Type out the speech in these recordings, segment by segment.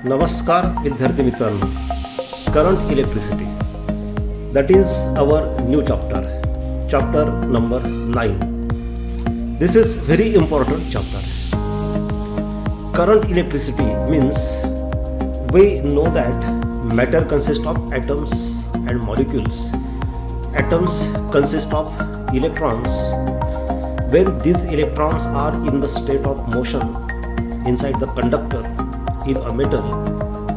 नमस्कार विद्यार्थी मित्रांनो, current electricity that is our new chapter number 9. This is very important chapter. Current electricity means we know that matter consists of atoms and molecules. Atoms consist of electrons. When these electrons are in the state of motion inside the conductor in a metal,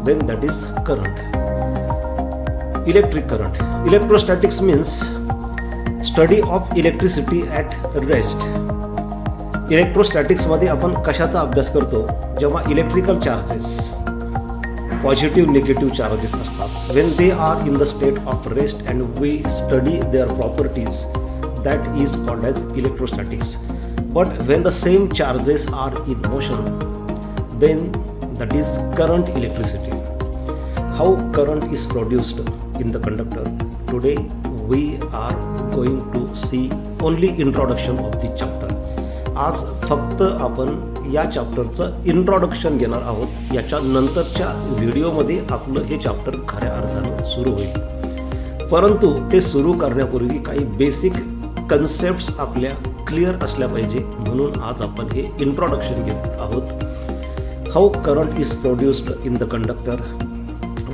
then that is current. Electric current. Electrostatics means study of electricity at rest. इलेक्ट्रोस्टॅटिक्समध्ये आपण कशाचा अभ्यास करतो? जेव्हा electrical charges positive negative charges असतात, when they are in the state of rest and we study their properties, that is called as electrostatics. But when the same charges are in motion, then that is current electricity. How current is produced in the conductor? Today we are going to see only introduction of the chapter. आज फक्त आपण या चॅप्टरचं introduction घेणार आहोत. याच्या नंतरच्या व्हिडिओमध्ये आपलं हे चॅप्टर खऱ्या अर्थानं सुरू होईल. परंतु ते सुरू करण्यापूर्वी काही बेसिक कन्सेप्ट्स आपल्या क्लिअर असल्या पाहिजे, म्हणून आज आपण हे इंट्रोडक्शन घेत आहोत. How current is produced in the conductor?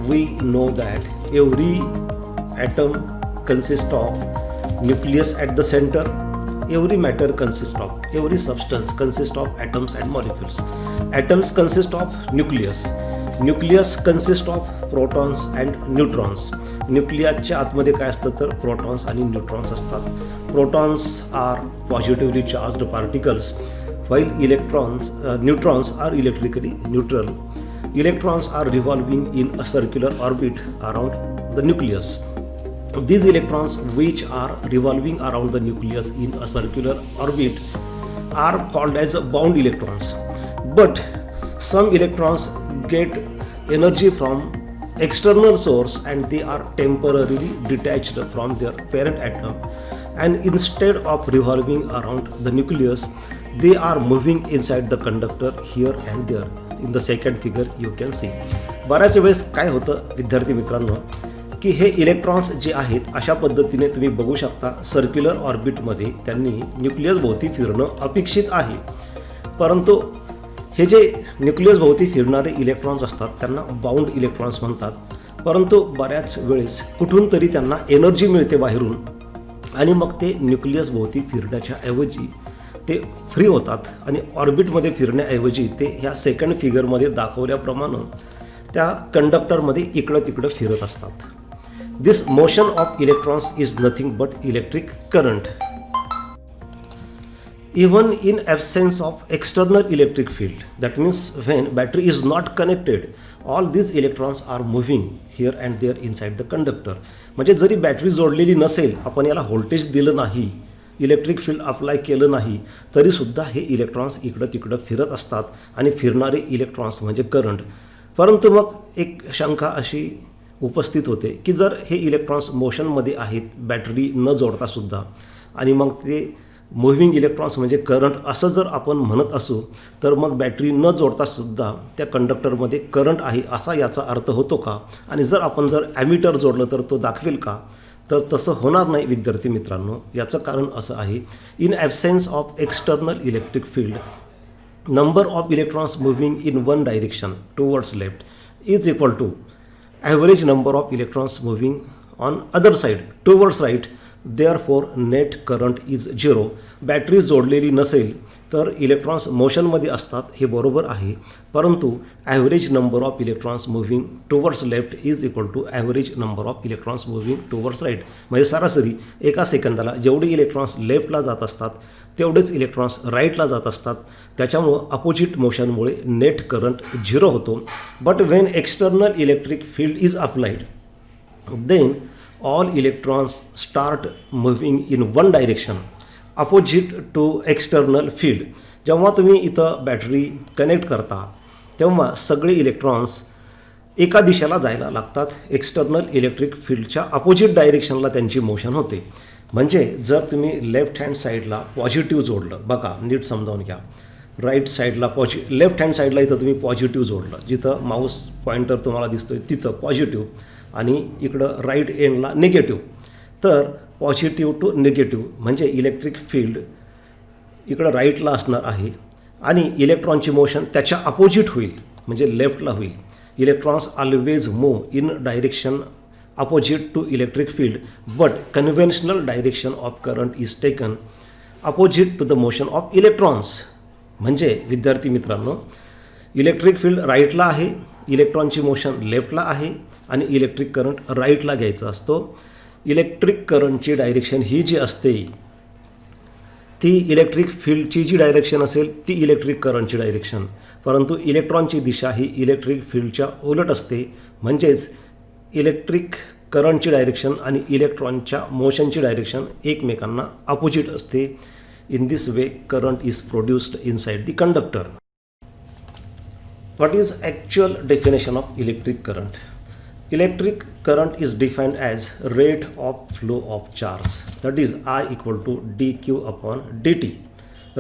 We know that every atom consists of nucleus at the center. Every matter consists of, every substance consists of atoms and molecules. Atoms consist of nucleus. Nucleus consists of protons and neutrons. न्यूक्लियसच्या आतमध्ये काय असतं तर protons आणि neutrons असतात. Protons are positively charged particles, while neutrons are electrically neutral. Electrons are revolving in a circular orbit around the nucleus. These electrons which are revolving around the nucleus in a circular orbit are called as bound electrons. But some electrons get energy from external source and they are temporarily detached from their parent atom, and instead of revolving around the nucleus, they are moving inside the conductor here and there. In the second figure you can see. बऱ्याच वेळेस काय होतं विद्यार्थी मित्रांनो, की हे electrons जे आहेत अशा पद्धतीने तुम्ही बघू शकता, सर्क्युलर ऑर्बिटमध्ये त्यांनी न्यूक्लियस भोवती फिरणं अपेक्षित आहे. परंतु हे जे न्यूक्लियस भोवती फिरणारे इलेक्ट्रॉन्स असतात त्यांना बाउंड इलेक्ट्रॉन्स म्हणतात. परंतु बऱ्याच वेळेस कुठून तरी त्यांना एनर्जी मिळते बाहेरून, आणि मग ते न्यूक्लियस भोवती फिरण्याच्या ऐवजी ते फ्री होतात आणि ऑर्बिटमध्ये फिरण्याऐवजी ते ह्या सेकंड फिगरमध्ये दाखवल्याप्रमाणे त्या कंडक्टरमध्ये इकडं तिकडं फिरत असतात. This motion of electrons is nothing but electric current. Even in absence of external electric field, that means when battery is not connected, all these electrons are moving here and there inside the conductor. म्हणजे जरी battery जोडलेली नसेल, आपण याला voltage दिलं नाही, electric field apply केलं नाही, तरीसुद्धा हे इलेक्ट्रॉन्स इकडं तिकडं फिरत असतात आणि फिरणारे इलेक्ट्रॉन्स म्हणजे करंट. परंतु मग एक शंका अशी उपस्थित होते की जर हे इलेक्ट्रॉन्स मोशनमध्ये आहेत बॅटरी न जोडतासुद्धा, आणि मग ते मुव्हिंग इलेक्ट्रॉन्स म्हणजे करंट असं जर आपण म्हणत असू, तर मग बॅटरी न जोडतासुद्धा त्या कंडक्टरमध्ये करंट आहे असा याचा अर्थ होतो का? आणि जर आपण ॲमीटर जोडलं तर तो दाखवेल का? तर तसं होणार नाही विद्यार्थी मित्रांनो. याचं कारण असं आहे, in absence of external electric field, number of electrons moving in one direction towards left is equal to average number of electrons moving on other side towards right. Therefore net current is zero. Battery जोडलेली नसेल तर electrons मोशनमध्ये असतात, हे बरोबर आहे. परंतु average number of electrons moving towards left is equal to average number of electrons moving towards right. म्हणजे सरासरी एका सेकंदाला जेवढे इलेक्ट्रॉन्स लेफ्टला जात असतात तेवढेच इलेक्ट्रॉन्स राईटला जात असतात. त्याच्यामुळं अपोजिट मोशनमुळे नेट करंट झिरो होतो. But when external electric field is applied, then all electrons start moving in one direction opposite to external field. जेव्हा तुम्ही इथं बॅटरी कनेक्ट करता तेव्हा सगळे इलेक्ट्रॉन्स एका दिशेला जायला लागतात. एक्सटर्नल इलेक्ट्रिक फील्डच्या अपोजिट डायरेक्शनला त्यांची मोशन होते. म्हणजे जर तुम्ही लेफ्ट हँड साईडला पॉझिटिव्ह जोडलं, बघा नीट समजावून घ्या, राईट साईडला लेफ्ट हँड साईडला इथं तुम्ही पॉझिटिव्ह जोडलं, जिथं माऊस पॉईंटर तुम्हाला दिसतोय तिथं पॉझिटिव्ह, आणि इकडं राईट एंडला निगेटिव्ह. तर पॉझिटिव्ह टू निगेटिव्ह म्हणजे इलेक्ट्रिक फील्ड इकडं राईटला असणार आहे, आणि इलेक्ट्रॉनची मोशन त्याच्या अपोजिट होईल, म्हणजे लेफ्टला होईल. Electrons always move in direction opposite to electric field, but conventional direction of current is taken opposite to the motion of electrons. म्हणजे विद्यार्थी मित्रांनो, इलेक्ट्रिक फील्ड राईटला आहे, इलेक्ट्रॉनची मोशन लेफ्टला आहे, आणि इलेक्ट्रिक करंट राईटला घ्यायचा असतो. इलेक्ट्रिक करंटची डायरेक्शन ही जी असते ती इलेक्ट्रिक फील्डची जी डायरेक्शन असेल ती इलेक्ट्रिक करंटची डायरेक्शन, परंतु इलेक्ट्रॉनची दिशा ही इलेक्ट्रिक फील्डच्या उलट असते. म्हणजेच इलेक्ट्रिक करंटची डायरेक्शन आणि इलेक्ट्रॉनच्या मोशनची डायरेक्शन एकमेकांना अपोजिट असते. In this way, current is produced inside the conductor. What is actual definition of electric current? Electric current is defined as rate of flow of charge, that is I equal to dq upon dt.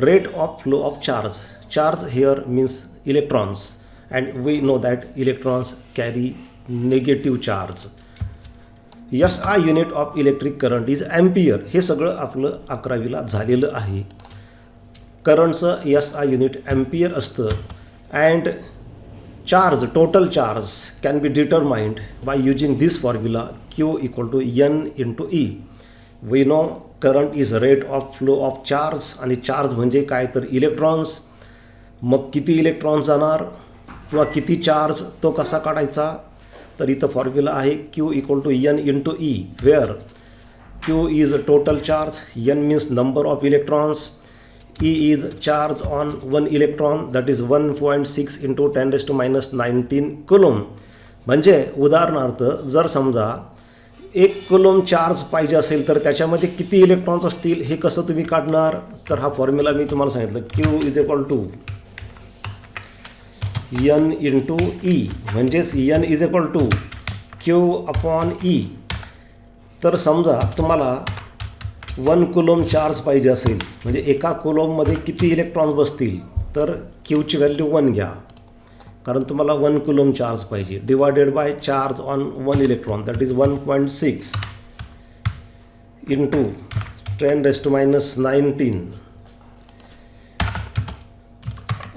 Rate of flow of charge. Charge here means electrons, and we know that electrons carry negative charge. SI unit of electric current is ampere. हे सगळं आपलं 11वीला झालेलं आहे. करंटचं SI unit ampere असतं. And charge, total charge can be determined by using this formula Q equal to N into E. We know current is rate of flow of charge, आणि charge म्हणजे काय तर इलेक्ट्रॉन्स. मग किती electrons जाणार किंवा किती चार्ज तो कसा काढायचा, तर इथं फॉर्म्युला आहे Q equal to N into E, where Q is total charge, N means number of electrons, E is charge on one electron, that is 1.6 into 10⁻⁹ coulomb. म्हणजे उदाहरणार्थ जर समजा 1 कुलोम चार्ज पाहिजे असेल तर त्याच्यामध्ये किती इलेक्ट्रॉन्स असतील हे कसं तुम्ही काढणार, तर हा फॉर्म्युला मी तुम्हाला सांगितलं. Q is equal to N into E, म्हणजेच N is equal to Q upon E. तर समजा तुम्हाला 1 कुलोम चार्ज पाहिजे असेल, म्हणजे एका कुलोममध्ये किती इलेक्ट्रॉन्स बसतील, तर Qची व्हॅल्यू 1 घ्या, कारण तुम्हाला 1 कुलोम चार्ज पाहिजे, divided by charge on 1 electron, that is 1.6 into 10⁻⁹.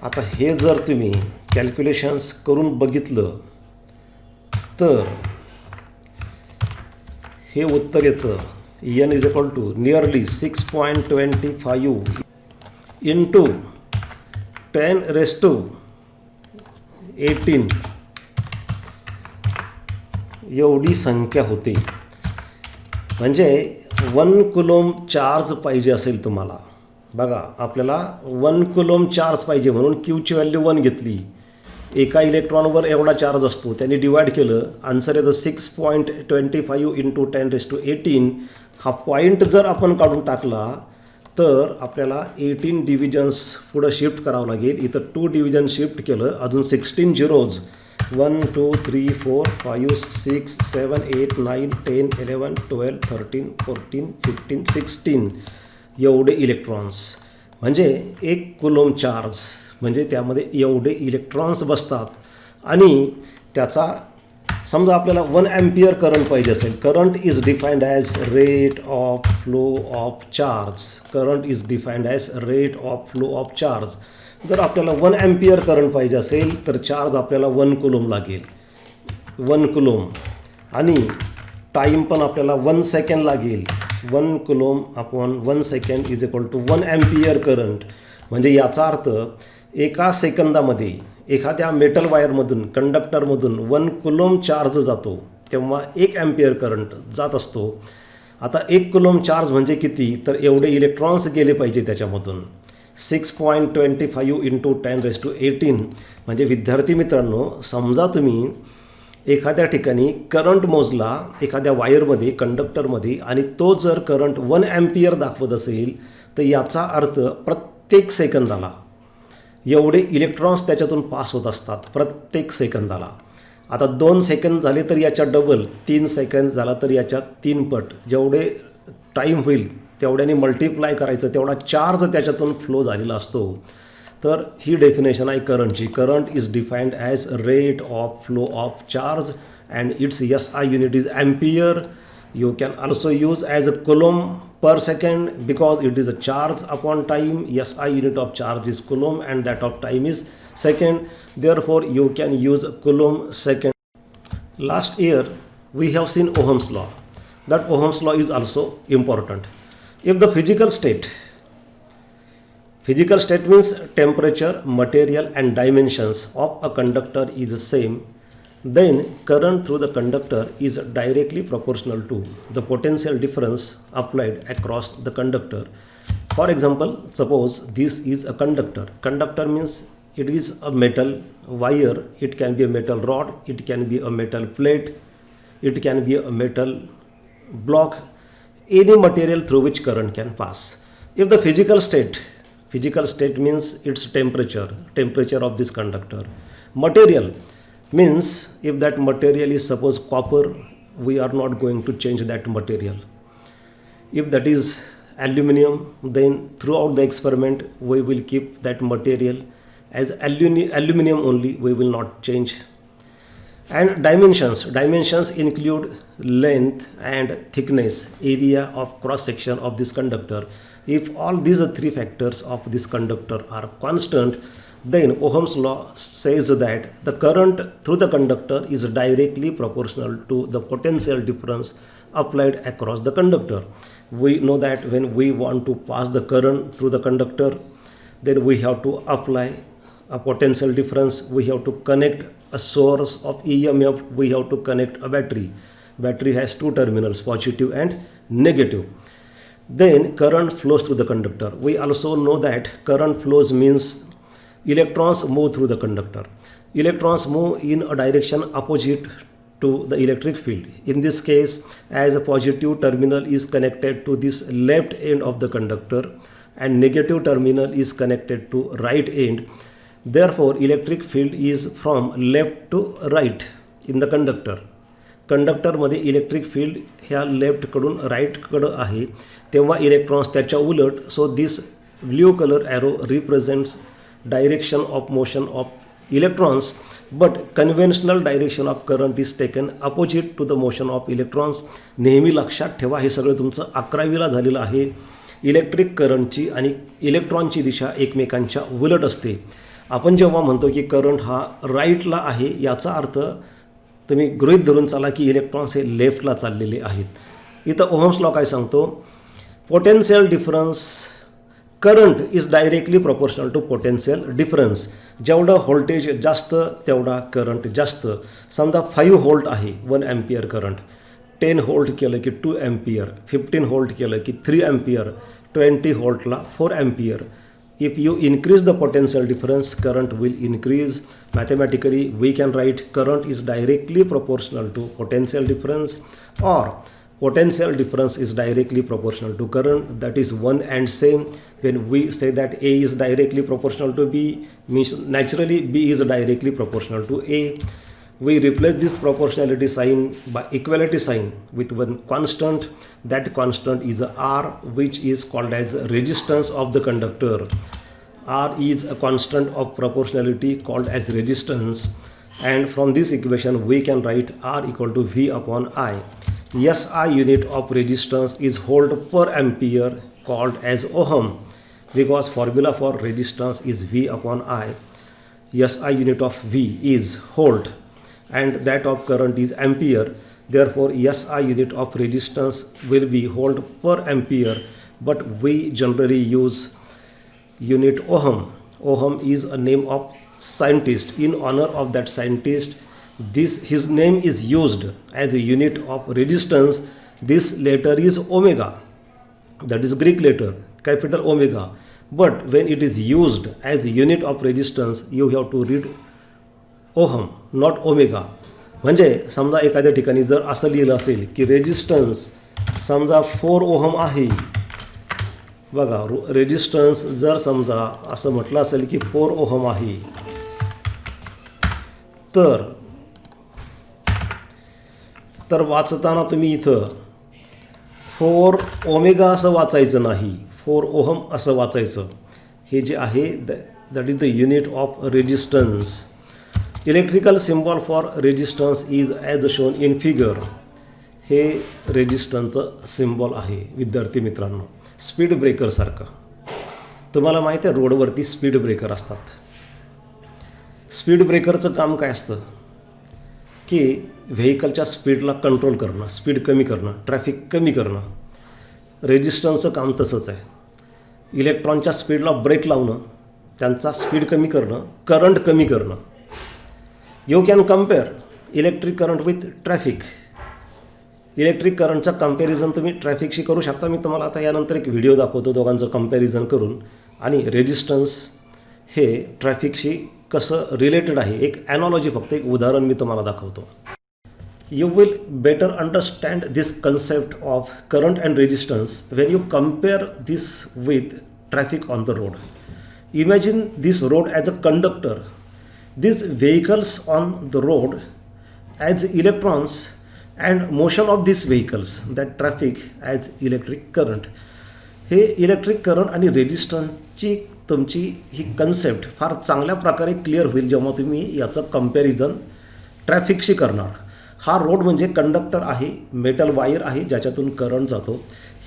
आता हे जर तुम्ही कॅल्क्युलेशन्स करून बघितलं तर हे उत्तर येतं N is equal to nearly 6.25 into 10⁻⁸ एवढी संख्या होते. म्हणजे 1 कुलोम चार्ज पाहिजे असेल तुम्हाला, बघा आपल्याला 1 कुलोम चार्ज पाहिजे म्हणून Qची व्हॅल्यू 1 घेतली, एका इलेक्ट्रॉनवर एवढा चार्ज असतो, त्यांनी डिवाइड केलं, आन्सर येतं 6.25 इंटू 10⁻⁸. हा पॉईंट जर आपण काढून टाकला तर आपल्याला 18 डिव्हिजन्स पुढं शिफ्ट करावं लागेल. इथं 2 डिव्हिजन शिफ्ट केलं, अजून 16 झिरोज, 1 2 3 4 5 6 7 8 9 10 11 12 13 14 15 16 एवढे इलेक्ट्रॉन्स. म्हणजे 1 कुलोम चार्ज म्हणजे त्यामध्ये एवढे इलेक्ट्रॉन्स बसतात. आणि त्याचा समजा आपल्याला 1 ॲम्पियर करंट पाहिजे असेल, current is defined as rate of flow of charge. Current is defined as rate of flow of charge. जर आपल्याला 1 ॲम्पियर करंट पाहिजे असेल तर चार्ज आपल्याला 1 कुलोम लागेल, 1 कुलोम, आणि टाईम पण आपल्याला 1 सेकंड लागेल. 1 coulomb upon 1 second is equal to 1 ampere current. म्हणजे याचा अर्थ एका सेकंदामध्ये एखाद्या मेटल वायरमधून, कंडक्टरमधून 1 कुलोम चार्ज जातो तेव्हा 1 ॲम्पियर करंट जात असतो. आता 1 कुलोम चार्ज म्हणजे किती, तर एवढे इलेक्ट्रॉन्स गेले पाहिजे त्याच्यामधून. 6.25 इंटू 10⁻⁸. म्हणजे विद्यार्थी मित्रांनो, समजा तुम्ही एखाद्या ठिकाणी करंट मोजला एखाद्या वायरमध्ये, कंडक्टरमध्ये, आणि तो जर करंट 1 ॲम्पियर दाखवत असेल तर याचा अर्थ प्रत्येक सेकंदाला एवढे इलेक्ट्रॉन्स त्याच्यातून पास होत असतात, प्रत्येक सेकंदाला. आता 2 सेकंद झाले तर याच्या डबल, 3 सेकंद झाला तर याच्या 3 पट, जेवढे टाईम होईल तेवढ्याने मल्टिप्लाय करायचं, तेवढा चार्ज त्याच्यातून फ्लो झालेला असतो. तर ही डेफिनेशन आहे करंटची. Current is defined as rate of flow of charge and it's SI unit is ampere. You can also use as a coulomb per second because it is a charge upon time. SI unit of charge is coulomb and that of time is second. Therefore, you can use coulomb second. Last year, we have seen Ohm's law. That Ohm's law is also important. If the physical state means temperature, material and dimensions of a conductor is the same, then current through the conductor is directly proportional to the potential difference applied across the conductor. For example, suppose this is a conductor. Conductor means it is a metal wire, it can be a metal rod, it can be a metal plate, it can be a metal block, any material through which current can pass. If the physical state means its temperature of this conductor. Material means if that material is suppose copper, we are not going to change that material. If that is aluminum, then throughout the experiment we will keep that material as aluminum only, we will not change. And dimensions include length and thickness, area of cross section of this conductor. If all these three factors of this conductor are constant, then Ohm's law says that the current through the conductor is directly proportional to the potential difference applied across the conductor. We know that when we want to pass the current through the conductor, then we have to apply a potential difference, we have to connect a source of EMF, we have to connect a battery. Battery has two terminals, positive and negative. Then current flows through the conductor. We also know that current flows means electrons move through the conductor. Electrons move in a direction opposite to the electric field. In this case, as a positive terminal is connected to this left end of the conductor and negative terminal is connected to right end, therefore electric field is from left to right in the conductor. कंडक्टरमध्ये electric field ह्या लेफ्टकडून राईटकडं आहे, तेव्हा electrons त्याच्या उलट. So this blue colour arrow represents direction of motion of electrons, but conventional direction of current is taken opposite to the motion of electrons. नेहमी लक्षात ठेवा, हे सगळं तुमचं 11वीला झालेलं आहे. इलेक्ट्रिक करंटची आणि इलेक्ट्रॉनची दिशा एकमेकांच्या उलट असते. आपण जेव्हा म्हणतो की करंट हा राईटला आहे, याचा अर्थ तुम्ही गृहीत धरून चाला की इलेक्ट्रॉन्स हे लेफ्टला चाललेले आहेत. इथं ओहम्स लॉ काय सांगतो, potential difference current is directly proportional to potential difference. जेवढं व्होल्टेज जास्त तेवढा करंट जास्त. समजा 5 व्होल्ट आहे 1 एम्पियर करंट, 10 व्होल्ट केलं की 2 एम्पियर, 15 व्होल्ट केलं की 3 एम्पियर, 20 व्होल्टला 4 ampere. If you increase the potential difference, current will increase. Mathematically, we can write current is directly proportional to potential difference, or potential difference is directly proportional to current. That is one and same. When we say that A is directly proportional to B, means naturally B is directly proportional to A. We replace this proportionality sign by equality sign with one constant. That constant is R, which is called as resistance of the conductor. R is a constant of proportionality called as resistance, and from this equation we can write R equal to V upon I. SI unit of resistance is volt per ampere, called as ohm, because formula for resistance is V upon I. SI unit of V is volt and that of current is ampere. Therefore, SI unit of resistance will be volt per ampere, but we generally use unit ohm. Ohm is a name of scientist. In honor of that scientist, his name is used as a unit of resistance. This letter is omega, that is Greek letter, capital omega. But when it is used as a unit of resistance, you have to read ohm not omega. म्हणजे समजा एखाद्या ठिकाणी जर असं लिहिलं असेल की resistance समजा 4 ओहम आहे, बघा रेजिस्टन्स जर समजा असं म्हटलं असेल की 4 ओहम आहे, तर वाचताना तुम्ही इथं 4 ओमेगा असं वाचायचं नाही, 4 ओहम असं वाचायचं. हे जे आहे that is the unit of resistance. Electrical symbol for resistance is as shown in figure. हे रेजिस्टन्सचं सिम्बॉल आहे विद्यार्थी मित्रांनो. स्पीड ब्रेकरसारखं. तुम्हाला माहिती आहे रोडवरती स्पीड ब्रेकर असतात. स्पीड ब्रेकरचं काम काय असतं की व्हेकलच्या स्पीडला कंट्रोल करणं, स्पीड कमी करणं, ट्रॅफिक कमी करणं. रेजिस्टन्सचं काम तसंच आहे. इलेक्ट्रॉनच्या स्पीडला ब्रेक लावणं, त्यांचा स्पीड कमी करणं, करंट कमी करणं. You can compare electric current with traffic. Electric करंटचा कम्पॅरिझन तुम्ही ट्रॅफिकशी करू शकता. मी तुम्हाला आता यानंतर एक व्हिडिओ दाखवतो दोघांचं कम्पॅरिझन करून. आणि रेजिस्टन्स हे ट्रॅफिकशी कसं रिलेटेड आहे, एक ॲनॉलॉजी, फक्त एक उदाहरण मी तुम्हाला दाखवतो. You will better understand this concept of current and resistance when you compare this with traffic on the road. Imagine this road as a conductor. These vehicles on the road as electrons and motion of these vehicles, that traffic as electric current. हे electric current आणि रेजिस्टन्सची तुमची ही concept फार चांगल्या प्रकारे clear होईल जेव्हा तुम्ही याचं कम्पॅरिझन ट्रॅफिकशी करणार. हा रोड म्हणजे कंडक्टर आहे, मेटल वायर आहे ज्याच्यातून करंट जातो.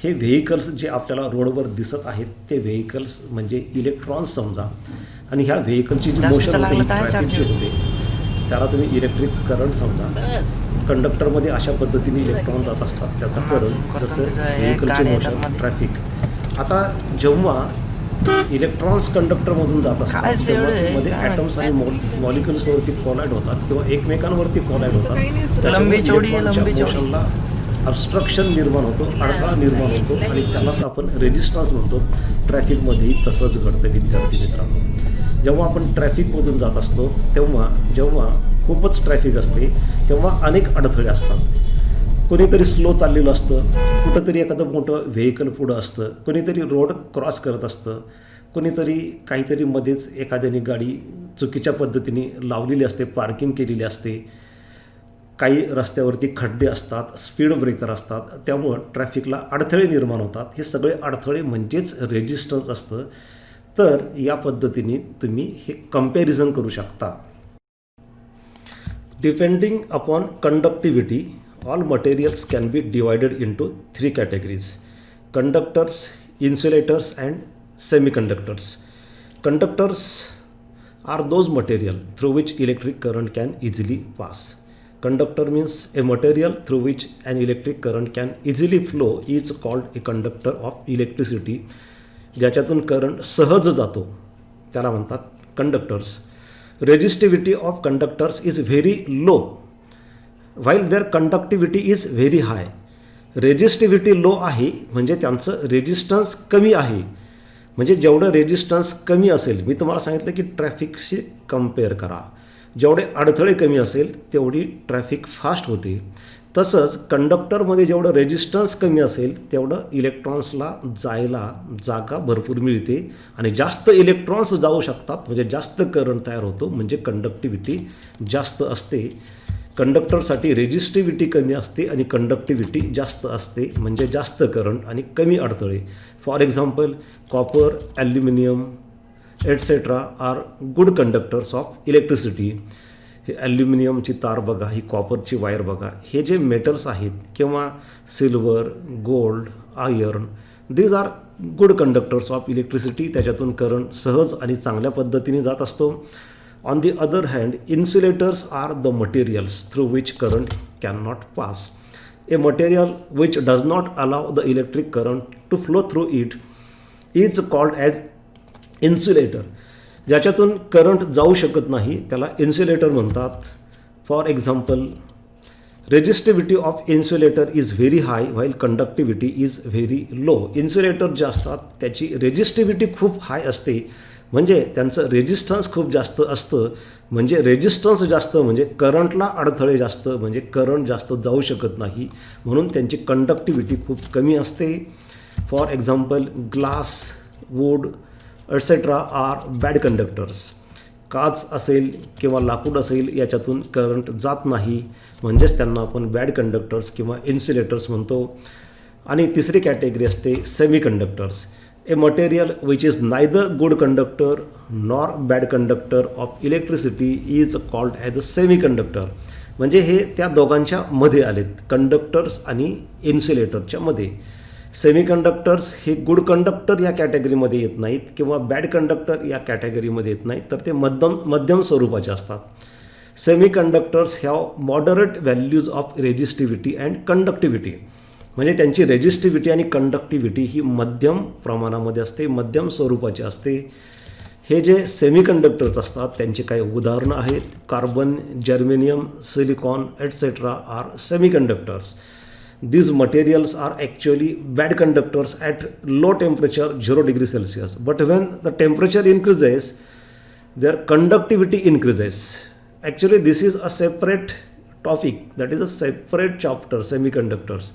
हे व्हेकल्स जे आपल्याला रोडवर दिसत आहेत ते व्हेकल्स म्हणजे इलेक्ट्रॉन्स समजा. आणि ह्या व्हेकलची जी मोशन होते, ट्रॅफिकची होते, त्याला तुम्ही इलेक्ट्रिक करंट समजा. कंडक्टरमध्ये अशा पद्धतीने इलेक्ट्रॉन जात असतात, त्याचा करंट. जसं व्हेकलची मोशन, ट्रॅफिक. आता जेव्हा इलेक्ट्रॉन्स कंडक्टरमधून जात असतात तेव्हा मध्ये ॲटम्स आणि मॉलिक्युल्सवरती कोलाइड होतात किंवा एकमेकांवरती कोलाइड होतात. मोशनला ऑब्स्ट्रक्शन निर्माण होतो, अडथळा निर्माण होतो आणि त्यालाच आपण रेजिस्टन्स म्हणतो. ट्रॅफिकमध्येही तसंच घडतं विद्यार्थी मित्रांनो. जेव्हा आपण ट्रॅफिकमधून जात असतो जेव्हा खूपच ट्रॅफिक असते तेव्हा अनेक अडथळे असतात. कोणीतरी स्लो चाललेलं असतं, कुठंतरी एखादं मोठं व्हेकल पुढं असतं, कोणीतरी रोड क्रॉस करत असतं, कोणीतरी काहीतरी मध्येच एखाद्याने गाडी चुकीच्या पद्धतीने लावलेली असते, पार्किंग केलेली असते. काही रस्त्यावरती खड्डे असतात, स्पीड ब्रेकर असतात, त्यामुळं ट्रॅफिकला अडथळे निर्माण होतात. हे सगळे अडथळे म्हणजेच रेजिस्टन्स असतं. तर या पद्धतीने तुम्ही हे कम्पॅरिझन करू शकता. Depending upon conductivity, all materials can be divided into 3 categories: conductors, insulators and semiconductors. Conductors are those material through which electric current can easily pass. Conductor means a material through which an electric current can easily flow is called a conductor of electricity. ज्याच्यातून current सहज जातो त्याला म्हणतात conductors. Resistivity of conductors is very low while their conductivity is very high. Resistivity low आहे म्हणजे त्यांचं resistance कमी आहे. म्हणजे जेवढं रेजिस्टन्स कमी असेल, मी तुम्हाला सांगितलं की ट्रॅफिकशी कम्पेअर करा, जेवढे अडथळे कमी असेल तेवढी ट्रॅफिक फास्ट होते. तसंच कंडक्टरमध्ये जेवढं रेजिस्टन्स कमी असेल तेवढं इलेक्ट्रॉन्सला जायला जागा भरपूर मिळते आणि जास्त इलेक्ट्रॉन्स जाऊ शकतात म्हणजे जास्त करंट तयार होतो, म्हणजे कंडक्टिव्हिटी जास्त असते. कंडक्टरसाठी रेजिस्टिव्हिटी कमी असते आणि कंडक्टिव्हिटी जास्त असते म्हणजे जास्त करंट आणि कमी अडथळे. For example copper, aluminium etcetera are good conductors of electricity. हे ॲल्युमिनियमची तार बघा, ही कॉपरची वायर बघा, हे जे मेटल्स आहेत किंवा silver, gold, iron, these are good conductors of electricity. त्याच्यातून करंट सहज आणि चांगल्या पद्धतीने जात असतो. On the other hand, insulators are the materials through which current cannot pass. A material which does not allow the electric current to flow through it is called as insulator. ज्याच्यातून current जाऊ शकत नाही त्याला insulator म्हणतात. For example, resistivity of insulator is very high while conductivity is very low. Insulator जे असतात त्याची resistivity खूप हाय असते म्हणजे त्यांचं रेजिस्टन्स खूप जास्त असतं. म्हणजे रेजिस्टन्स जास्त म्हणजे करंटला अडथळे जास्त म्हणजे करंट जास्त जाऊ शकत नाही, म्हणून त्यांची कंडक्टिव्हिटी खूप कमी असते. For example, glass, wood etcetera are bad conductors. काच असेल किंवा लाकूड असेल याच्यातून करंट जात नाही म्हणजेच त्यांना आपण बॅड कंडक्टर्स किंवा इन्सुलेटर्स म्हणतो. आणि तिसरी कॅटेगरी असते semi conductors. A material which is neither good conductor nor bad conductor of electricity is called as a semiconductor. म्हणजे हे त्या दोघांच्या मध्ये आलेत, कंडक्टर्स आणि इन्सुलेटरच्या मध्ये. सेमीकंडक्टर्स हे गुड कंडक्टर या कॅटेगरीमध्ये येत नाहीत किंवा बॅड कंडक्टर या कॅटेगरीमध्ये येत नाहीत, तर ते मध्यम स्वरूपाचे असतात. Semiconductors have moderate values of resistivity and conductivity. म्हणजे त्यांची रेजिस्टिव्हिटी आणि कंडक्टिव्हिटी ही मध्यम प्रमाणामध्ये असते, मध्यम स्वरूपाची असते. हे जे सेमीकंडक्टर्स असतात त्यांचे काही उदाहरणं आहेत. Carbon, germanium, silicon etcetera are semiconductors. These materials are actually bad conductors at low temperature 0 degree Celsius. But when the temperature increases, their conductivity increases. Actually, this is a separate topic. That is a separate chapter, semiconductors.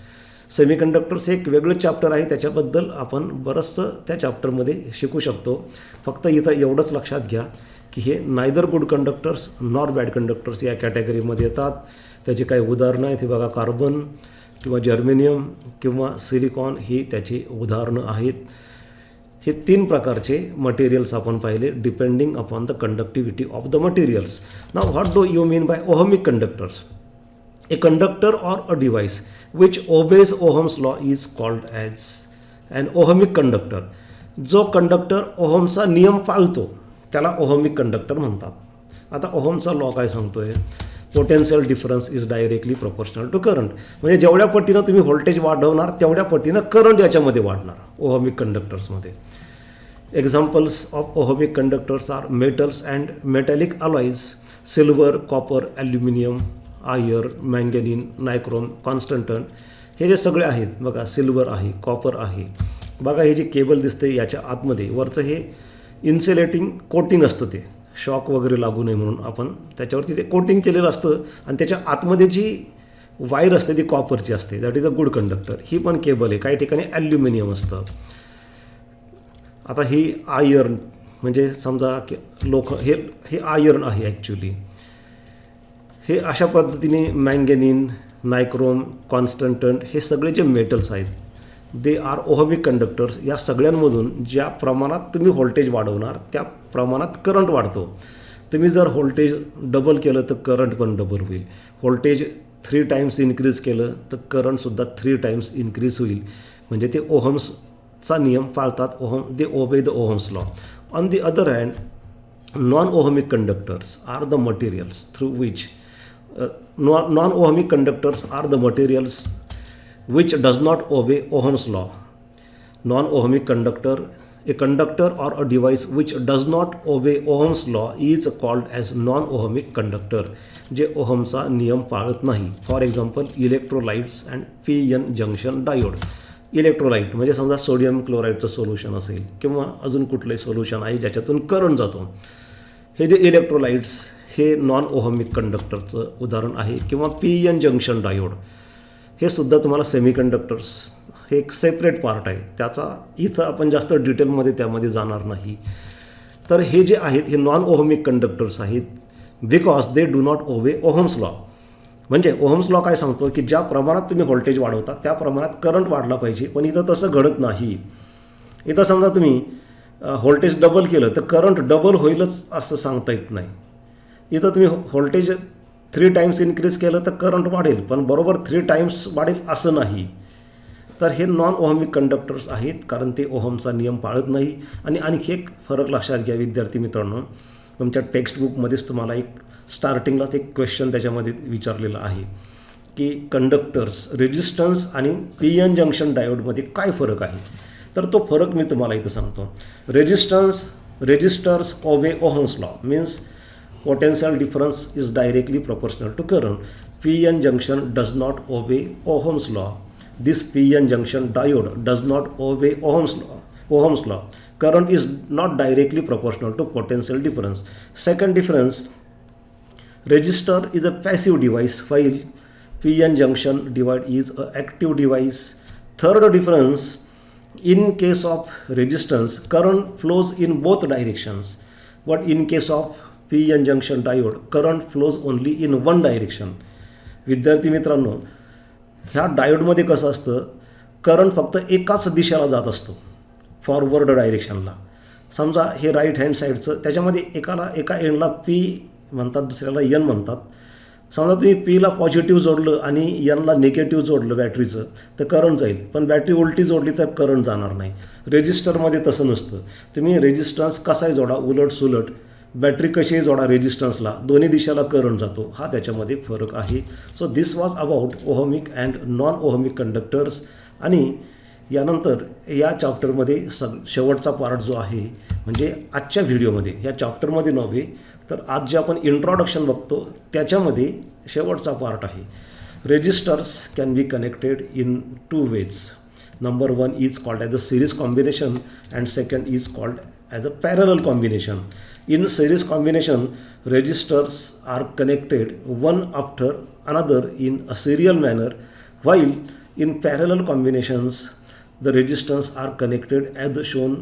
Semiconductors हे एक वेगळं chapter आहे, त्याच्याबद्दल आपण बरंचसं त्या चॅप्टरमध्ये शिकू शकतो. फक्त इथं एवढंच लक्षात घ्या की हे neither good conductors nor bad conductors या कॅटेगरीमध्ये येतात. त्याची काही उदाहरणं आहेत, हे बघा, कार्बन किंवा जर्मेनियम किंवा सिलिकॉन ही त्याची उदाहरणं आहेत. हे 3 प्रकारचे मटेरियल्स आपण पाहिले depending upon the conductivity of the materials. Now what do you mean by ohmic conductors? A conductor or a device which obeys Ohm's law is called as an ohmic conductor. जो conductor ओहमचा नियम पाळतो त्याला ohmic conductor म्हणतात. आता ओहमचा law काय सांगतोय? Potential difference is directly proportional to current. म्हणजे जेवढ्या पटीनं तुम्ही व्होल्टेज वाढवणार तेवढ्या पटीनं करंट याच्यामध्ये वाढणार ओहमिक कंडक्टर्समध्ये. Examples of ohmic conductors are metals and metallic alloys, silver, copper, aluminium, iron, manganin, nichrome, constantan. हे जे सगळे आहेत बघा, सिल्वर आहे, कॉपर आहे. बघा हे जे केबल दिसते याच्या आतमध्ये वरचं हे इन्सुलेटिंग कोटिंग असतं, ते शॉक वगैरे लागू नये म्हणून आपण त्याच्यावरती ते कोटिंग केलेलं असतं. आणि त्याच्या आतमध्ये जी वायर असते ती कॉपरची असते. That is a good conductor. ही पण केबल आहे. काही ठिकाणी ॲल्युमिनियम असतं. आता ही आयर्न म्हणजे समजा की हे आयर्न आहे ॲक्च्युली. हे अशा पद्धतीने मँगॅनिन, नायक्रोम, कॉन्स्टंटन हे सगळे जे मेटल्स आहेत दे आर ओहमिक कंडक्टर्स. या सगळ्यांमधून ज्या प्रमाणात तुम्ही व्होल्टेज वाढवणार त्या प्रमाणात करंट वाढतो. तुम्ही जर व्होल्टेज डबल केलं तर करंट पण डबल होईल. व्होल्टेज 3 टाइम्स इन्क्रीज केलं तर करंटसुद्धा 3 टाइम्स इन्क्रीज होईल. म्हणजे ते ओहम्सचा नियम पाळतात. They obey the Ohm's law. On the other hand, non ohmic conductors are the materials through which non-ohmic conductors are the materials which does not obey Ohm's law. Non-ohmic conductor, a conductor or a device which does not obey Ohm's law is called as non-ohmic conductor. जे ओहमचा नियम पाळत नाही. For example electrolytes and PN junction diode. Electrolyte म्हणजे समजा sodium क्लोराईडचं solution असेल किंवा अजून कुठलंही सोल्युशन आहे ज्याच्यातून करंट जातो. हे जे इलेक्ट्रोलाइट्स हे नॉन ओहमिक कंडक्टरचं उदाहरण आहे. किंवा PN जंक्शन डायोड हे सुद्धा तुम्हाला सेमीकंडक्टर्स हे एक सेपरेट पार्ट आहे. त्याचा इथं आपण जास्त डिटेलमध्ये त्यामध्ये जाणार नाही. तर हे जे आहेत हे नॉन ओहमिक कंडक्टर्स आहेत because they do not obey Ohm's law. म्हणजे ओहम्स लॉ काय सांगतो की ज्या प्रमाणात तुम्ही व्होल्टेज वाढवता त्या प्रमाणात करंट वाढला पाहिजे. पण इथं तसं घडत नाही. इथं समजा तुम्ही व्होल्टेज डबल केलं तर करंट डबल होईलच असं सांगता येत नाही. इथं तुम्ही व्होल्टेज 3 टाइम्स इन्क्रीज केलं तर करंट वाढेल, पण बरोबर 3 टाइम्स वाढेल असं नाही. तर हे नॉन ओहमिक कंडक्टर्स आहेत कारण ते ओहमचा नियम पाळत नाही. आणि आणखी एक फरक लक्षात घ्या विद्यार्थी मित्रांनो, तुमच्या टेक्स्टबुकमध्येच तुम्हाला एक स्टार्टिंगलाच एक क्वेश्चन त्याच्यामध्ये विचारलेला आहे की कंडक्टर्स, रेजिस्टन्स आणि PN जंक्शन डायोडमध्ये काय फरक आहे. तर तो फरक मी तुम्हाला इथं सांगतो. Resistors obey Ohm's law means potential difference is directly proportional to current. PN junction does not obey Ohm's law. This PN junction diode does not obey Ohm's law. Current is not directly proportional to potential difference. Second difference, resistor is a passive device while PN junction diode is an active device. Third difference, in case of resistance, current flows in both directions. But in case of PN junction diode current flows only in one direction. विद्यार्थी मित्रांनो, ह्या डायोडमध्ये कसं असतं, current फक्त एकाच दिशेला जात असतो. फॉरवर्ड डायरेक्शनला. समजा हे राईट हँड साईडचं, त्याच्यामध्ये एका एंडला पी म्हणतात, दुसऱ्याला एन म्हणतात. समजा तुम्ही पीला पॉझिटिव्ह जोडलं आणि एनला निगेटिव्ह जोडलं बॅटरीचं, तर करंट जाईल. पण बॅटरी उलटी जोडली तर करंट जाणार नाही. रेजिस्टरमध्ये तसं नसतं. तुम्ही रेजिस्टन्स कसाही जोडा, उलट सुलट बॅटरी कशीही जोडा रेजिस्टन्सला, दोन्ही दिशेला करंट जातो. हा त्याच्यामध्ये फरक आहे. So this was about ohmic and non ohmic conductors. आणि यानंतर या चॅप्टरमध्ये शेवटचा पार्ट जो आहे, म्हणजे आजच्या व्हिडिओमध्ये, या चॅप्टरमध्ये नव्हे तर आज जे आपण इंट्रोडक्शन बघतो त्याच्यामध्ये शेवटचा पार्ट आहे. Resistors can be connected in 2 ways. Number 1 is called as a series combination and second is called as a parallel combination. In series combination, resistors are connected one after another in a serial manner, while in parallel combinations, the resistors are connected as shown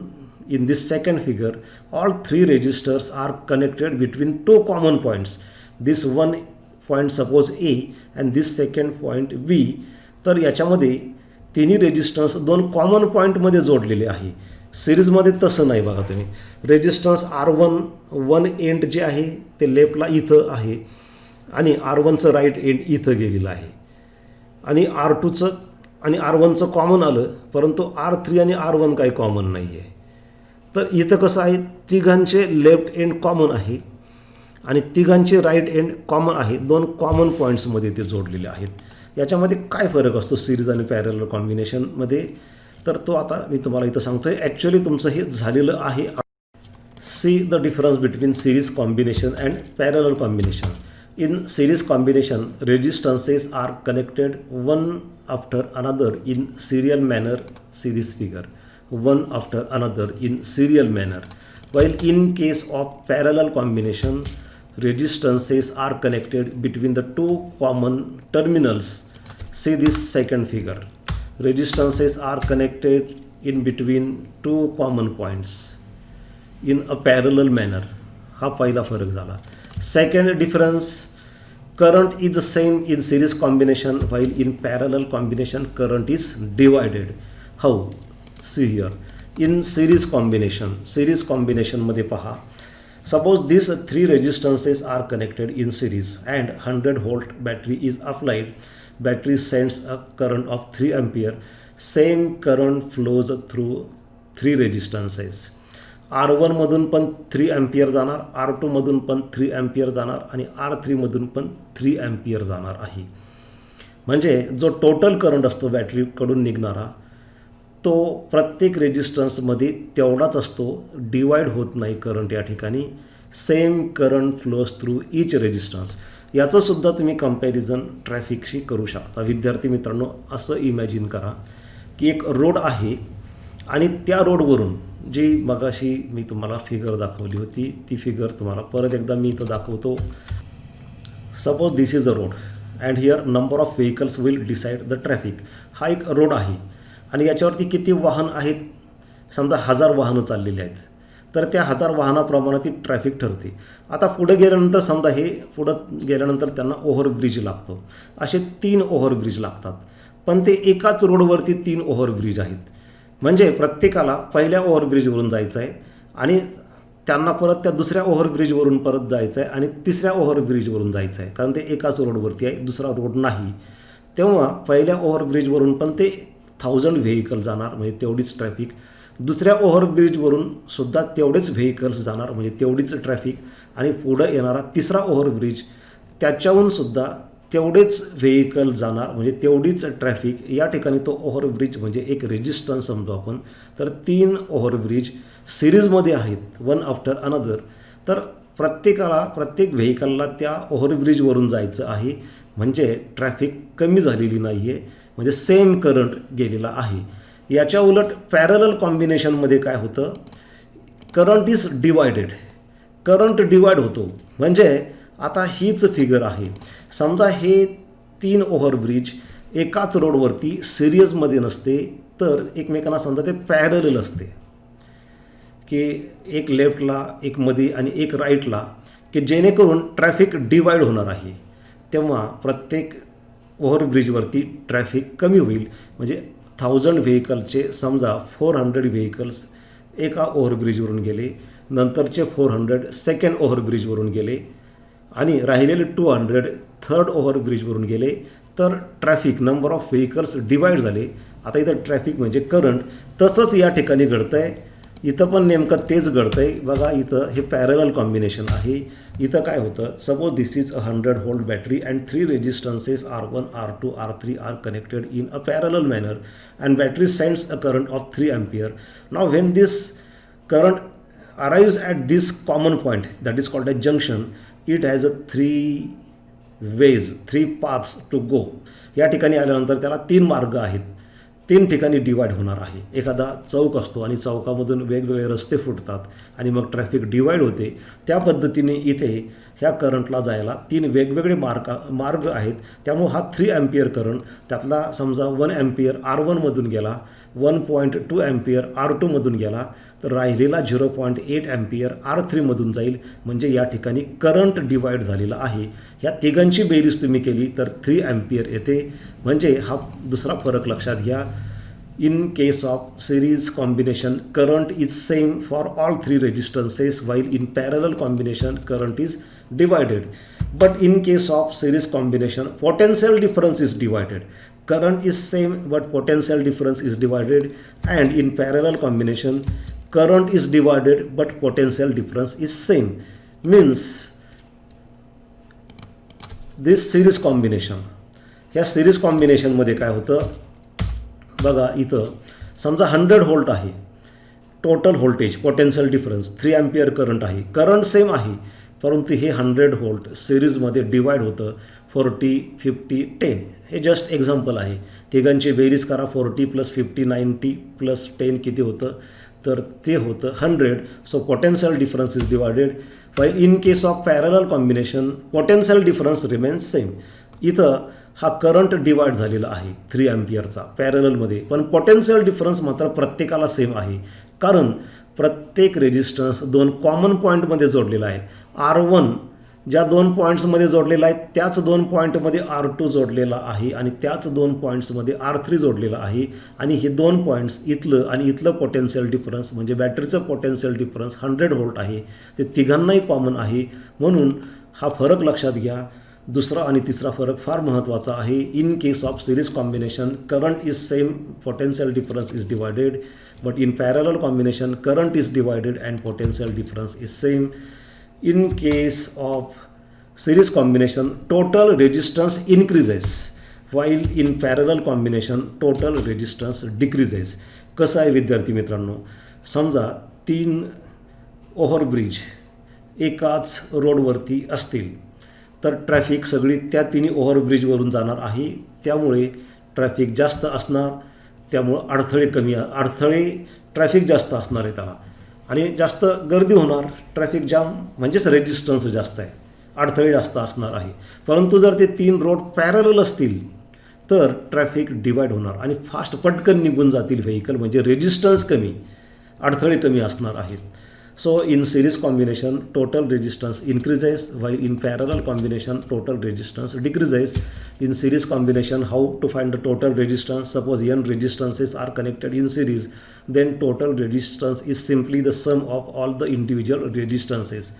in this second figure. All 3 resistors are connected between 2 common points. This one point suppose A and this second point B. तर याच्यामध्ये तिन्ही resistance 2 common पॉईंटमध्ये जोडलेले आहे. सिरीजमध्ये तसं नाही बघा तुम्ही. रेजिस्टन्स R1 एंड जे आहे ते लेफ्टला इथं आहे आणि R1चं राईट एंड इथं गेलेलं आहे. आणि R2चं आणि R1चं कॉमन आलं, परंतु R3 आणि R1 काही कॉमन नाही आहे. तर इथं कसं आहे, तिघांचे लेफ्ट एंड कॉमन आहे आणि तिघांचे राईट एंड कॉमन आहे. 2 कॉमन पॉईंट्समध्ये ते जोडलेले आहेत. याच्यामध्ये काय फरक असतो सिरीज आणि पॅरलल कॉम्बिनेशनमध्ये, तर तो आता मी तुम्हाला इथं सांगतो आहे. ॲक्च्युली तुमचं हे झालेलं आहे. See the difference between series combination and parallel combination. In series combination, resistances are connected one after another in serial manner. See this figure, one after another in serial manner. while in case of parallel combination, resistances are connected between the 2 common terminals. See this second figure. Resistances are connected in between 2 common points in a parallel manner. हा पहिला फरक झाला. Second difference, current is the same in series combination, while in parallel combination current is divided. How? See here. In series combination मध्ये पहा, suppose these 3 resistances are connected in series and 100 volt battery is applied. Battery sends a current of 3 ampere. Same current flows through 3 resistances. R1 मधून पण 3 ampere जाणार, R2 मधून पण 3 ampere जाणार आणि R3 मधून पण 3 अँपियर जाणार आहे. म्हणजे जो टोटल करंट असतो बॅटरीकडून निघणारा, तो प्रत्येक रेजिस्टन्समध्ये तेवढाच असतो, डिवाइड होत नाही करंट या ठिकाणी. सेम करंट फ्लोज थ्रू इच रेजिस्टन्स. याचंसुद्धा तुम्ही कंपॅरिझन ट्रॅफिकशी करू शकता. विद्यार्थी मित्रांनो, असं इमॅजिन करा की एक रोड आहे आणि त्या रोडवरून जी मगाशी मी तुम्हाला फिगर दाखवली होती, ती फिगर तुम्हाला परत एकदा मी इथं दाखवतो. Suppose this is a road and here number of vehicles will decide the traffic. हा एक रोड आहे आणि याच्यावरती किती वाहन आहेत, समजा 1000 वाहनं चाललेली आहेत, तर त्या 1000 वाहनाप्रमाणे ती ट्रॅफिक ठरते. आता पुढे गेल्यानंतर समजा हे पुढं गेल्यानंतर त्यांना ओव्हरब्रिज लागतो. असे 3 ओव्हरब्रिज लागतात, पण ते एकाच रोडवरती 3 ओव्हरब्रिज आहेत. म्हणजे प्रत्येकाला पहिल्या ओव्हरब्रिजवरून जायचं आहे आणि त्यांना परत त्या दुसऱ्या ओव्हरब्रिजवरून परत जायचं आहे आणि तिसऱ्या ओव्हरब्रिजवरून जायचं आहे, कारण ते एकाच रोडवरती आहे, दुसरा रोड नाही. तेव्हा पहिल्या ओव्हरब्रिजवरून पण ते 1000 व्हेकल जाणार, म्हणजे तेवढीच ट्रॅफिक. दुसऱ्या ओव्हरब्रिजवरून सुद्धा तेवढेच व्हेकल्स जाणार, म्हणजे तेवढीच ट्रॅफिक. आणि पुढं येणारा तिसरा ओव्हरब्रिज, त्याच्याहून सुद्धा तेवढेच व्हेकल जाणार, म्हणजे तेवढीच ट्रॅफिक. या ठिकाणी तो ओव्हरब्रिज म्हणजे एक रेजिस्टन्स समजू आपण. तर 3 ओव्हरब्रिज सिरीजमध्ये आहेत, वन आफ्टर अनदर. तर प्रत्येक व्हेकलला त्या ओव्हरब्रिजवरून जायचं आहे, म्हणजे ट्रॅफिक कमी झालेली नाही आहे, म्हणजे सेम करंट गेलेला आहे. याच्या उलट पॅरलल कॉम्बिनेशनमध्ये काय होतं, current is divided. Current divide होतो. म्हणजे आता हीच फिगर आहे. समजा हे 3 ओव्हरब्रिज एकाच रोडवरती सिरीजमध्ये नसते, तर एकमेकांना समजा ते पॅरलल असते, की एक लेफ्टला, एक मध्ये आणि एक राईटला, की जेणेकरून ट्रॅफिक डिवाइड होणार आहे. तेव्हा प्रत्येक ओव्हरब्रिजवरती ट्रॅफिक कमी होईल, म्हणजे 1000 व्हेकलचे समजा 400 व्हेकल्स एका ओव्हरब्रिजवरून गेले, नंतरचे 400 सेकंड ओव्हरब्रिजवरून गेले आणि राहिलेले 200 थर्ड ओव्हरब्रिजवरून गेले, तर traffic number of vehicles divide झाले. आता इथं ट्रॅफिक म्हणजे करंट. तसंच या ठिकाणी घडतं आहे, इथं पण नेमकं तेच घडतं आहे. बघा इथं हे पॅरलल कॉम्बिनेशन आहे. इथं काय होतं, suppose this is 100 volt battery and 3 resistances R1, R2, R3 are connected in a parallel manner and battery sends a current of 3 ampere. Now when this current arrives at this common point that is called a junction, it has a 3 paths to go. या ठिकाणी आल्यानंतर त्याला 3 मार्ग आहेत, 3 ठिकाणी divide होणार आहे. एखादा चौक असतो आणि चौकामधून वेगवेगळे रस्ते फुटतात आणि मग ट्रॅफिक डिवाईड होते. त्या पद्धतीने इथे ह्या करंटला जायला 3 वेगवेगळे मार्ग आहेत. त्यामुळे हा 3 अँपियर करंट त्यातला समजा 1 अँपियर R1मधून गेला, 1.2 अँपियर R2मधून गेला, तर राहिलेला 0.8 अँपियर R3मधून जाईल. म्हणजे या ठिकाणी करंट डिवाईड झालेला आहे. ह्या तिघांची बेरीज तुम्ही केली तर 3 अँपियर येते. म्हणजे हा दुसरा फरक लक्षात घ्या. In case of series combination current is same for all 3 रेजिस्टन्सेस, while in parallel combination current is divided. But in case of series combination potential difference is divided. Current is same but potential difference is divided, and in parallel combination current is divided but potential difference is same. Means this series combination, ह्या series कॉम्बिनेशनमध्ये काय होतं बघा, इथं समजा 100 volt आहे total voltage, potential difference 3 ampere current आहे, current same आहे, परंतु हे 100 व्होल्ट सिरीजमध्ये डिवाईड होतं 40, 50, 10. हे जस्ट एक्झाम्पल आहे. तिघांची बेरीज करा, 40 + 50 90 + 10 किती होतं, तर ते होतं 100. So potential difference is divided. while in case of parallel combination potential difference remains same. इथं हा करंट डिवाईड झालेला आहे 3 अँपियरचा पॅरललमध्ये, पण पोटेन्शियल डिफरन्स मात्र प्रत्येकाला सेम आहे. कारण प्रत्येक रेजिस्टन्स 2 कॉमन पॉईंटमध्ये जोडलेला आहे. R1 ज्या 2 पॉईंट्समध्ये जोडलेला आहे त्याच 2 पॉईंटमध्ये R2 जोडलेला आहे आणि त्याच 2 पॉईंट्समध्ये R3 जोडलेला आहे. आणि हे 2 पॉईंट्स इथलं आणि इथलं पोटेन्शियल डिफरन्स म्हणजे बॅटरीचं पोटेन्शियल डिफरन्स 100 व्होल्ट आहे. ते तिघांनाही कॉमन आहे. म्हणून हा फरक लक्षात घ्या. दुसरा आणि तिसरा फरक फार महत्त्वाचा आहे. In case of series combination current is same, potential difference is divided, but in parallel combination current is divided and potential difference is same. In case of series combination total resistance increases, while in parallel combination total resistance decreases. कसं आहे विद्यार्थी मित्रांनो, समजा 3 overbridge एकाच रोडवरती असतील तर traffic सगळी त्या 3 ओव्हरब्रिजवरून जाणार आहे. त्यामुळे ट्रॅफिक जास्त असणार, त्यामुळं अडथळे ट्रॅफिक जास्त असणार आहे त्याला, आणि जास्त गर्दी होणार. ट्रॅफिक जाम म्हणजेच रेजिस्टन्स जास्त आहे, अडथळे जास्त असणार आहे. परंतु जर ते 3 रोड पॅरलल असतील तर ट्रॅफिक डिवाईड होणार आणि फास्ट पटकन निघून जातील व्हेकल, म्हणजे रेजिस्टन्स कमी, अडथळे कमी असणार आहेत. So in series combination total resistance increases, while in parallel combination total resistance decreases. In series combination, how to find the total resistance? Suppose n resistances are connected in series, then total resistance is simply the sum of all the individual resistances,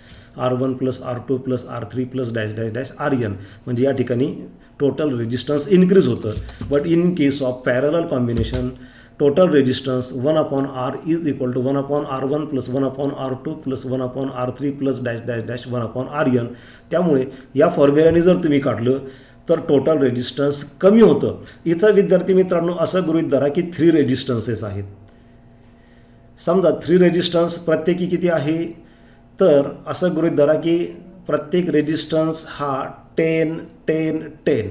R1 + R2 + R3 + dash dash dash Rn. म्हणजे या ठिकाणी total resistance increase होतं. But in case of parallel combination total resistance 1/R is equal to 1/R1 + 1/R2 + 1/R3 + dash dash dash 1/Rn. त्यामुळे या फॉर्म्युल्याने जर तुम्ही काढलं तर टोटल रेजिस्टन्स कमी होतं. इथं विद्यार्थी मित्रांनो असं गृहीत धरा की 3 रेजिस्टन्सेस आहेत. समजा 3 रेजिस्टन्स प्रत्येकी किती आहे, तर असं गृहीत धरा की प्रत्येक रेजिस्टन्स हा 10 10 10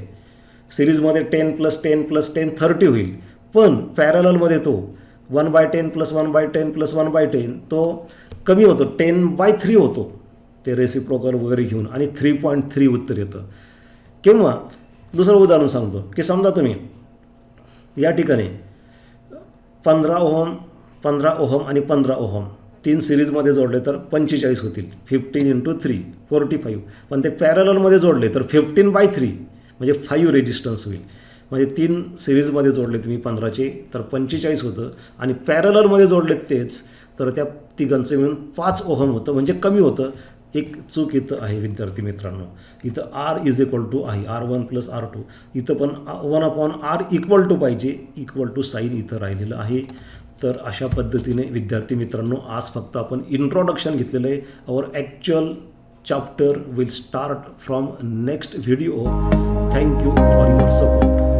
सिरीजमध्ये 10 + 10 + 10 30 होईल. पण पॅरललमध्ये तो 1/10 + 1/10 + 1/10 तो कमी होतो, 10/3 होतो ते रेसिप्रोकल वगैरे घेऊन, आणि 3.3 उत्तर येतं. किंवा दुसरं उदाहरण सांगतो की समजा तुम्ही या ठिकाणी 15 ओहम 15 ओहम आणि 15 ओहम 3 सिरीजमध्ये जोडले तर 45 होतील. 15 × 3 45. पण ते पॅरललमध्ये जोडले तर 15/3 म्हणजे 5 रेजिस्टन्स होईल. म्हणजे 3 सिरीजमध्ये जोडले तुम्ही 15चे तर 45 होतं आणि पॅरलरमध्ये जोडलेत तेच तर त्या तिघांचं मिळून 5 ओहम होतं म्हणजे कमी होतं. एक चूक इथं आहे विद्यार्थी मित्रांनो, इथं R इज इक्वल टू आहे R1 प्लस R2, इथं पण 1/R इक्वल टू पाहिजे, इक्वल टू साईन इथं राहिलेलं आहे. तर अशा पद्धतीने विद्यार्थी मित्रांनो आज फक्त आपण इंट्रोडक्शन घेतलेलं आहे. आवर actual chapter will start from next video. Thank you for your support.